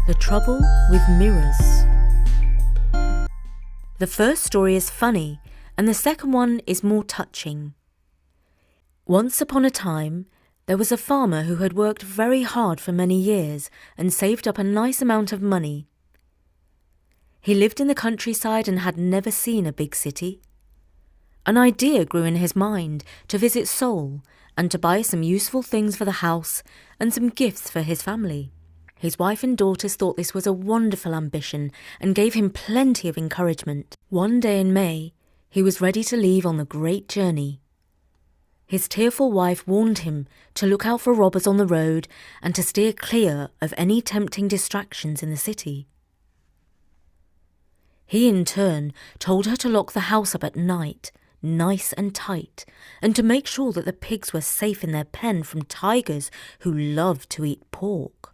The Trouble with Mirrors. The first story is funny, and the second one is more touching. Once upon a time, there was a farmer who had worked very hard for many years and saved up a nice amount of money. He lived in the countryside and had never seen a big city. An idea grew in his mind to visit Seoul and to buy some useful things for the house and some gifts for his family. His wife and daughters thought this was a wonderful ambition and gave him plenty of encouragement. One day in May, he was ready to leave on the great journey. His tearful wife warned him to look out for robbers on the road and to steer clear of any tempting distractions in the city. He in turn told her to lock the house up at night, nice and tight, and to make sure that the pigs were safe in their pen from tigers who loved to eat pork.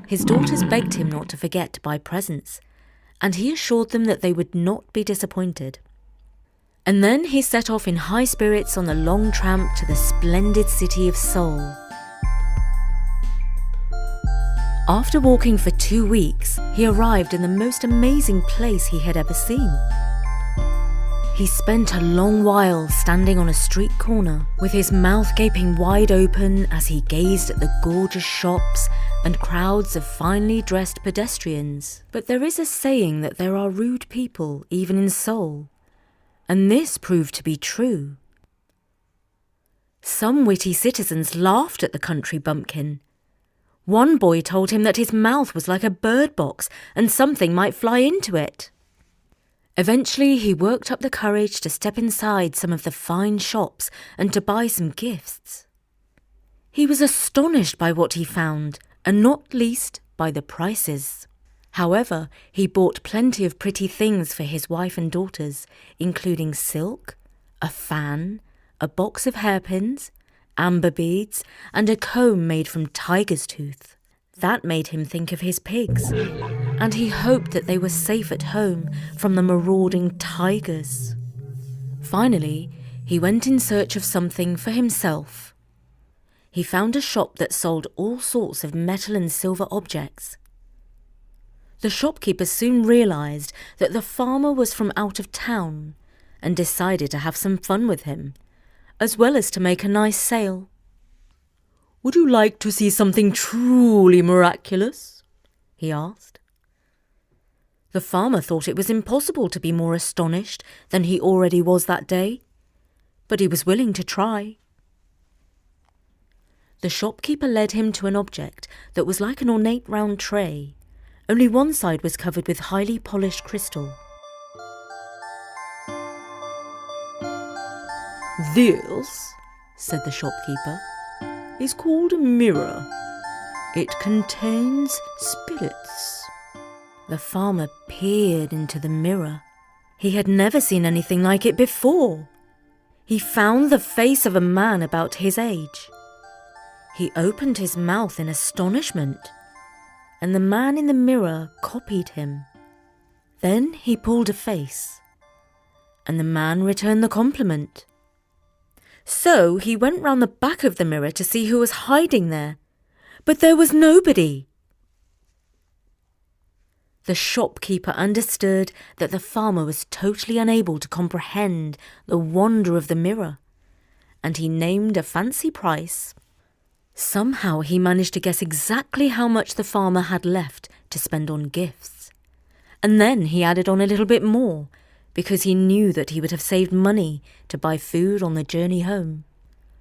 His daughters begged him not to forget to buy presents, and he assured them that they would not be disappointed. And then he set off in high spirits on the long tramp to the splendid city of Seoul. After walking for 2 weeks, he arrived in the most amazing place he had ever seen. He spent a long while standing on a street corner with his mouth gaping wide open as he gazed at the gorgeous shops and crowds of finely dressed pedestrians. But there is a saying that there are rude people even in Seoul, and this proved to be true. Some witty citizens laughed at the country bumpkin. One boy told him that his mouth was like a bird box and something might fly into it. Eventually, he worked up the courage to step inside some of the fine shops and to buy some gifts. He was astonished by what he found, and not least by the prices. However, he bought plenty of pretty things for his wife and daughters, including silk, a fan, a box of hairpins, amber beads, and a comb made from tiger's tooth. That made him think of his pigs, and he hoped that they were safe at home from the marauding tigers. Finally, he went in search of something for himself. He found a shop that sold all sorts of metal and silver objects. The shopkeeper soon realized that the farmer was from out of town and decided to have some fun with him, as well as to make a nice sale. "Would you like to see something truly miraculous?" he asked. The farmer thought it was impossible to be more astonished than he already was that day, but he was willing to try. The shopkeeper led him to an object that was like an ornate round tray, only one side was covered with highly polished crystal. "This," said the shopkeeper, "is called a mirror. It contains spirits." The farmer peered into the mirror. He had never seen anything like it before. He found the face of a man about his age. He opened his mouth in astonishment, and the man in the mirror copied him. Then he pulled a face, and the man returned the compliment. So he went round the back of the mirror to see who was hiding there, but there was nobody. The shopkeeper understood that the farmer was totally unable to comprehend the wonder of the mirror, and he named a fancy price. Somehow he managed to guess exactly how much the farmer had left to spend on gifts, and then he added on a little bit more, because he knew that he would have saved money to buy food on the journey home.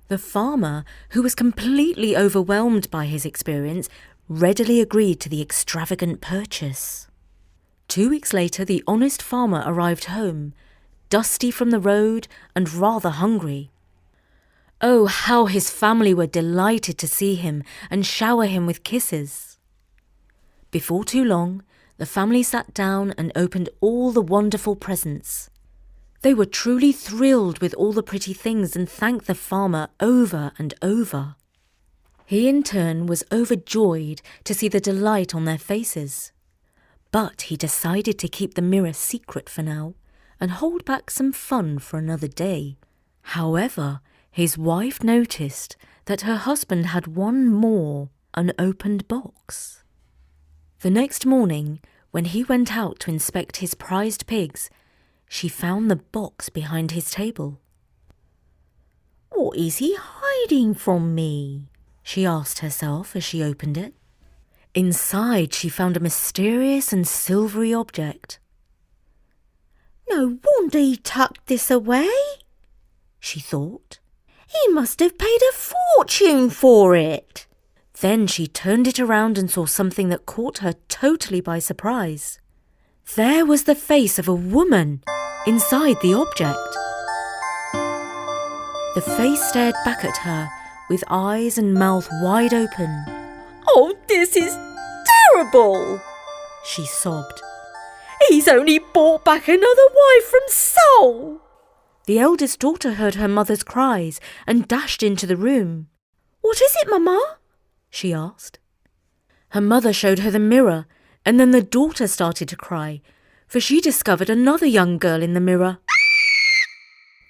The farmer, who was completely overwhelmed by his experience, readily agreed to the extravagant purchase. 2 weeks later, the honest farmer arrived home, dusty from the road and rather hungry. Oh, how his family were delighted to see him and shower him with kisses. Before too long, the family sat down and opened all the wonderful presents. They were truly thrilled with all the pretty things and thanked the farmer over and over. He in turn was overjoyed to see the delight on their faces. But he decided to keep the mirror secret for now and hold back some fun for another day. However, his wife noticed that her husband had one more unopened box. The next morning, when he went out to inspect his prized pigs, she found the box behind his table. "What is he hiding from me?" she asked herself as she opened it. Inside, she found a mysterious and silvery object. "No wonder he tucked this away," she thought. "He must have paid a fortune for it." Then she turned it around and saw something that caught her totally by surprise. There was the face of a woman inside the object. The face stared back at her with eyes and mouth wide open. "Oh, this is terrible," she sobbed. "He's only brought back another wife from Seoul." The eldest daughter heard her mother's cries and dashed into the room. "What is it, Mama?" she asked. Her mother showed her the mirror, and then the daughter started to cry, for she discovered another young girl in the mirror.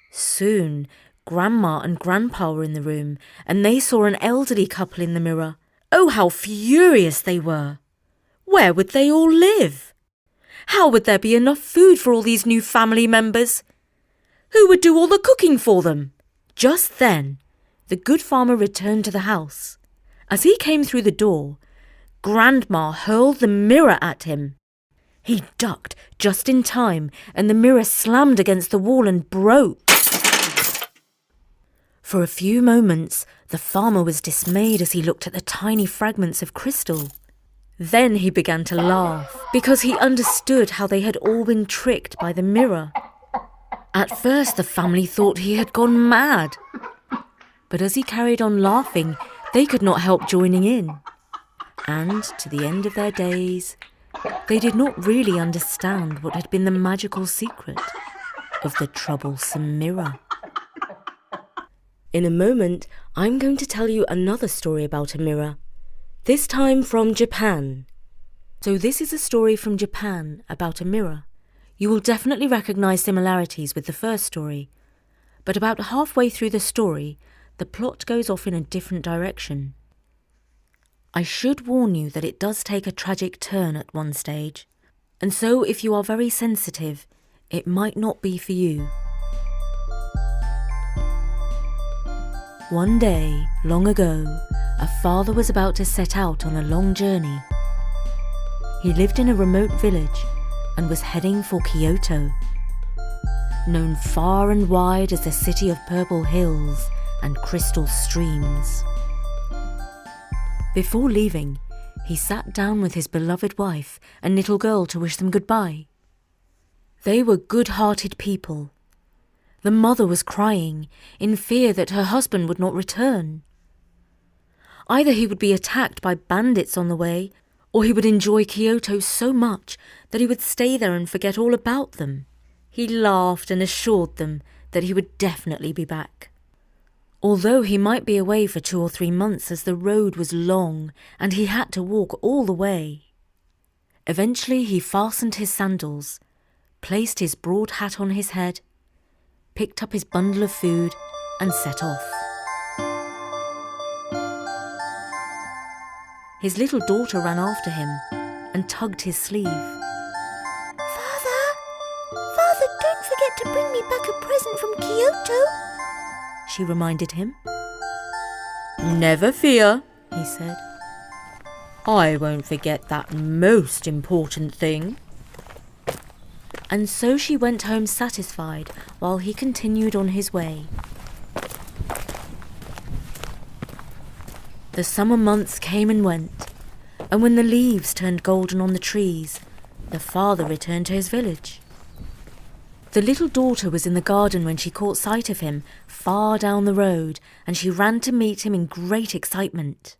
Soon, Grandma and Grandpa were in the room, and they saw an elderly couple in the mirror. Oh, how furious they were! Where would they all live? How would there be enough food for all these new family members? Who would do all the cooking for them? Just then, the good farmer returned to the house. As he came through the door, Grandma hurled the mirror at him. He ducked just in time, and the mirror slammed against the wall and broke. For a few moments, the farmer was dismayed as he looked at the tiny fragments of crystal. Then he began to laugh, because he understood how they had all been tricked by the mirror. At first, the family thought he had gone mad. But as he carried on laughing, they could not help joining in. And to the end of their days, they did not really understand what had been the magical secret of the troublesome mirror. In a moment, I'm going to tell you another story about a mirror, this time from Japan. So this is a story from Japan about a mirror. You will definitely recognize similarities with the first story, but about halfway through the story, the plot goes off in a different direction. I should warn you that it does take a tragic turn at one stage, and so if you are very sensitive, it might not be for you. One day, long ago, a father was about to set out on a long journey. He lived in a remote village and was heading for Kyoto, known far and wide as the city of purple hills and crystal streams. Before leaving, he sat down with his beloved wife and little girl to wish them goodbye. They were good-hearted people. The mother was crying, in fear that her husband would not return. Either he would be attacked by bandits on the way, or he would enjoy Kyoto so much that he would stay there and forget all about them. He laughed and assured them that he would definitely be back. Although he might be away for 2 or 3 months as the road was long and he had to walk all the way. Eventually he fastened his sandals, placed his broad hat on his head, picked up his bundle of food and set off. His little daughter ran after him and tugged his sleeve. Father, don't forget to bring me back a present from Kyoto," she reminded him. "Never fear," he said. "I won't forget that most important thing." And so she went home satisfied while he continued on his way. The summer months came and went, and when the leaves turned golden on the trees, the father returned to his village. The little daughter was in the garden when she caught sight of him far down the road, and she ran to meet him in great excitement.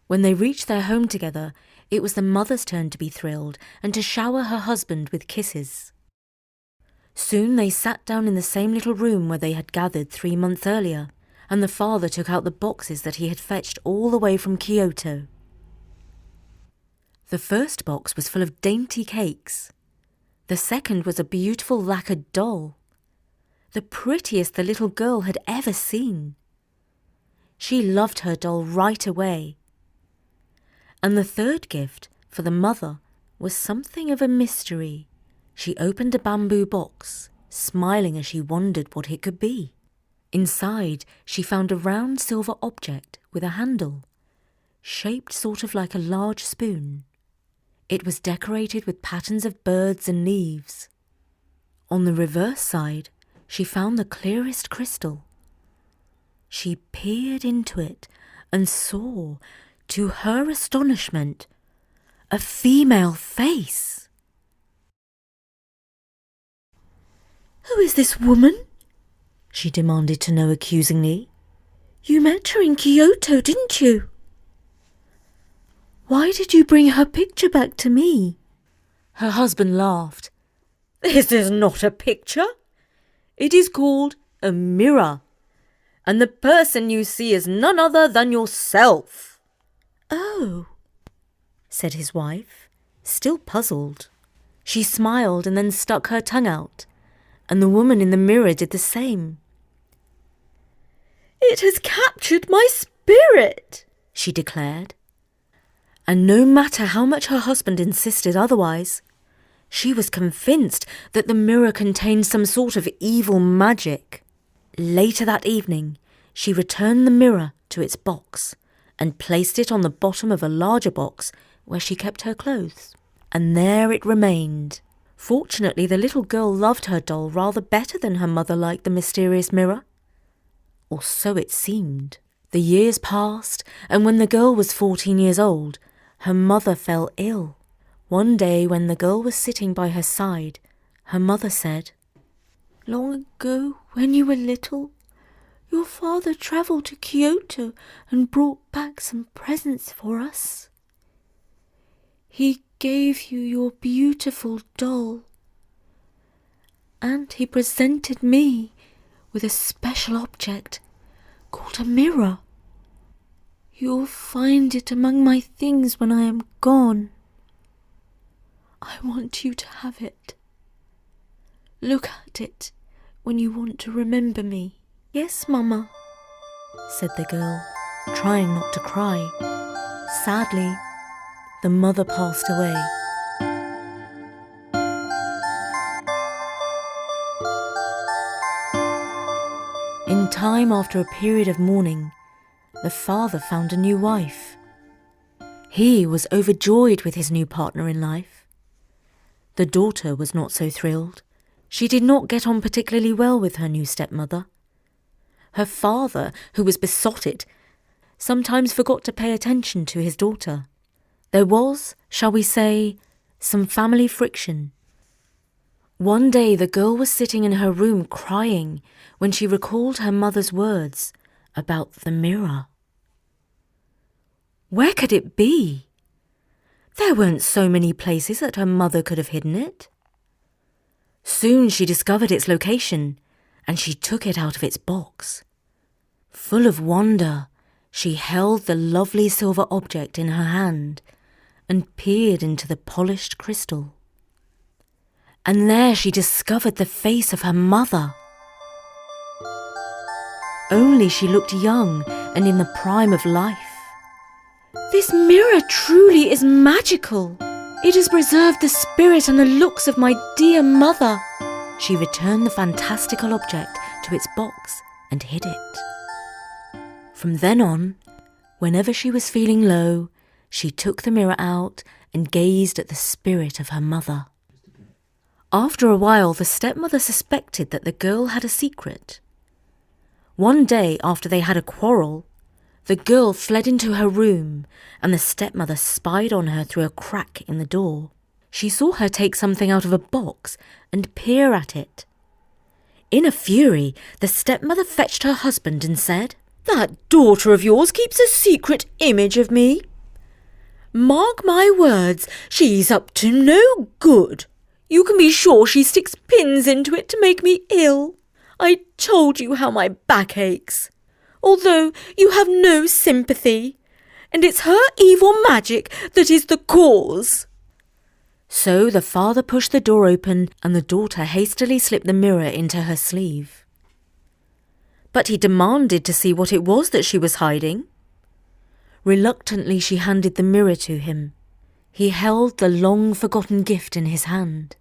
When they reached their home together, it was the mother's turn to be thrilled and to shower her husband with kisses. Soon they sat down in the same little room where they had gathered 3 months earlier, and the father took out the boxes that he had fetched all the way from Kyoto. The first box was full of dainty cakes. The second was a beautiful lacquered doll, the prettiest the little girl had ever seen. She loved her doll right away. And the third gift for the mother was something of a mystery. She opened a bamboo box, smiling as she wondered what it could be. Inside, she found a round silver object with a handle, shaped sort of like a large spoon. It was decorated with patterns of birds and leaves. On the reverse side, she found the clearest crystal. She peered into it and saw, to her astonishment, a female face. "Who is this woman?" she demanded to know accusingly. "You met her in Kyoto, didn't you? Why did you bring her picture back to me?" Her husband laughed. "This is not a picture. It is called a mirror, and the person you see is none other than yourself." "Oh," said his wife, still puzzled. She smiled and then stuck her tongue out, and the woman in the mirror did the same. "It has captured my spirit," she declared. And no matter how much her husband insisted otherwise, she was convinced that the mirror contained some sort of evil magic. Later that evening, she returned the mirror to its box and placed it on the bottom of a larger box where she kept her clothes. And there it remained. Fortunately, the little girl loved her doll rather better than her mother liked the mysterious mirror. Or so it seemed. The years passed, and when the girl was 14 years old, her mother fell ill. One day when the girl was sitting by her side, her mother said, "Long ago, when you were little, your father travelled to Kyoto and brought back some presents for us. He gave you your beautiful doll, and he presented me with a special object called a mirror. You'll find it among my things when I am gone. I want you to have it. Look at it when you want to remember me." "Yes, Mama," said the girl, trying not to cry. Sadly, the mother passed away. In time, after a period of mourning, the father found a new wife. He was overjoyed with his new partner in life. The daughter was not so thrilled. She did not get on particularly well with her new stepmother. Her father, who was besotted, sometimes forgot to pay attention to his daughter. There was, shall we say, some family friction. One day the girl was sitting in her room crying when she recalled her mother's words about the mirror. Where could it be? There weren't so many places that her mother could have hidden it. Soon she discovered its location, and she took it out of its box. Full of wonder, she held the lovely silver object in her hand and peered into the polished crystal. And there she discovered the face of her mother. Only she looked young and in the prime of life. "This mirror truly is magical. It has preserved the spirit and the looks of my dear mother." She returned the fantastical object to its box and hid it. From then on, whenever she was feeling low, she took the mirror out and gazed at the spirit of her mother. After a while, the stepmother suspected that the girl had a secret. One day, after they had a quarrel, the girl fled into her room, and the stepmother spied on her through a crack in the door. She saw her take something out of a box and peer at it. In a fury, the stepmother fetched her husband and said, "That daughter of yours keeps a secret image of me. Mark my words, she's up to no good. You can be sure she sticks pins into it to make me ill. I told you how my back aches. Although you have no sympathy, and it's her evil magic that is the cause." So the father pushed the door open, and the daughter hastily slipped the mirror into her sleeve. But he demanded to see what it was that she was hiding. Reluctantly, she handed the mirror to him. He held the long-forgotten gift in his hand.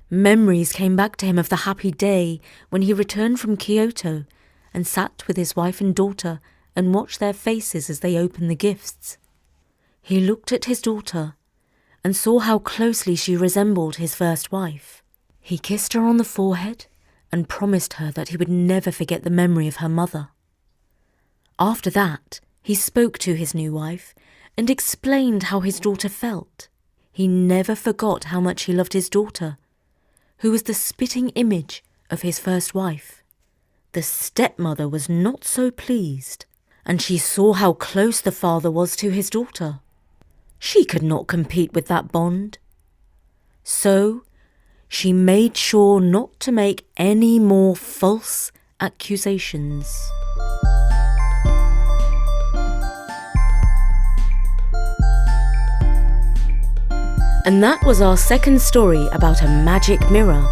Memories came back to him of the happy day when he returned from Kyoto and sat with his wife and daughter and watched their faces as they opened the gifts. He looked at his daughter and saw how closely she resembled his first wife. He kissed her on the forehead and promised her that he would never forget the memory of her mother. After that, he spoke to his new wife and explained how his daughter felt. He never forgot how much he loved his daughter, who was the spitting image of his first wife. The stepmother was not so pleased, and she saw how close the father was to his daughter. She could not compete with that bond. So she made sure not to make any more false accusations. And that was our second story about a magic mirror